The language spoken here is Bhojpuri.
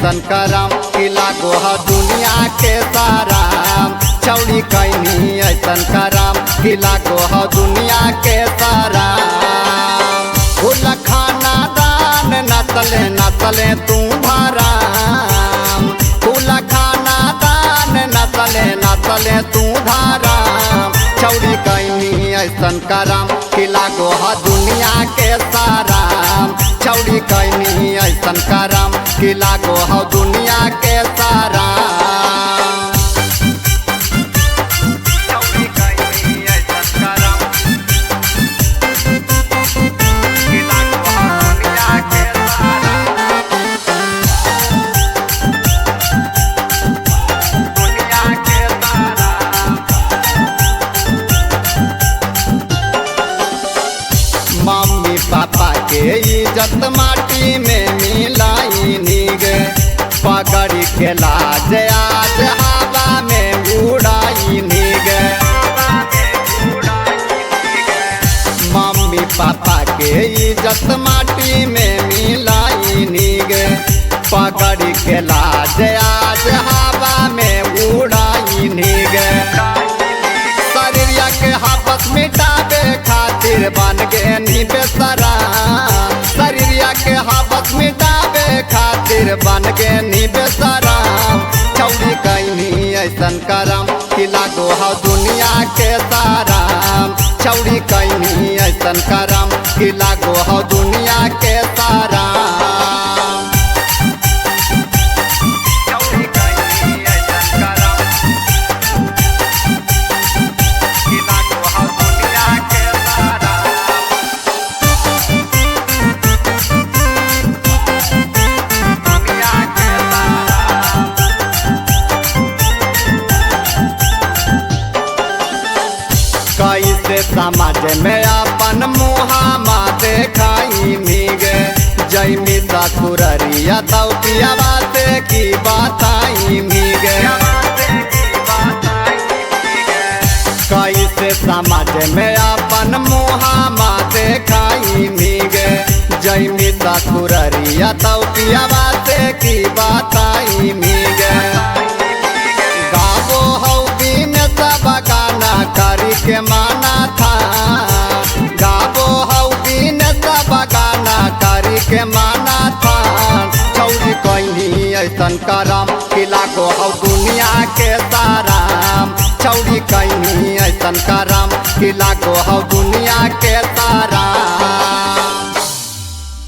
ऐसन करम कि लागो ह दुनिया के साराम। छौड़ी कैनी ऐसन करम कि लागो ह दुनिया के साराम। फूल खाना दान नसले नसले तू धराम। फूल खाना दान नसले नसले तू धराम। छौड़ी कैनी ऐसन करम कि लागो ह दुनिया के साराम। छौड़ी कैनी ऐसन करम कि लागो ह दुनिया के साराम। छौड़ी कैनी ऐसन करम कि लागो ह दुनिया के साराम। दुनिया के साराम। मम्मी पापा के इज्जत माटी में मिलाई गे। पगड़ी के लाज आज हवा में उड़ाई गे। मम्मी पापा के इज्जत माटी में मिलाई गे। पगड़ी के लाज आज हवा में उड़ाई गे। शरीरिया के हापस मिटावे खातिर बन गे नी बेसराम। शरीरिया के हापस मिटावे खातिर बन गे नी बेसराम। छौड़ी कैनी ऐसन करम कि लागो ह दुनिया के साराम। छौड़ी कैनी ऐसन करम कि लागो ह दुनिया के साराम। छौड़ी कैनी ऐसन करम कि लागो ह दुनिया के साराम। दुनिया के साराम। कैसे समाज में अपन मुहामा देखाई गे। जैमी ससुररिया तौतियावा से की बताई गे। कैसे समाज में अपन मुहामा देखाई गे। जैमी ससुररिया तौतियावा से की बताई गे। गावो हौ दिन सब गाना करी के माना था। गावो हौ दिन सब गाना करी के माना था। छौड़ी कैनी ऐसन करम कि लागो हौ दुनिया के साराम। छौड़ी कैनी ऐसन करम कि लागो हौ दुनिया के साराम।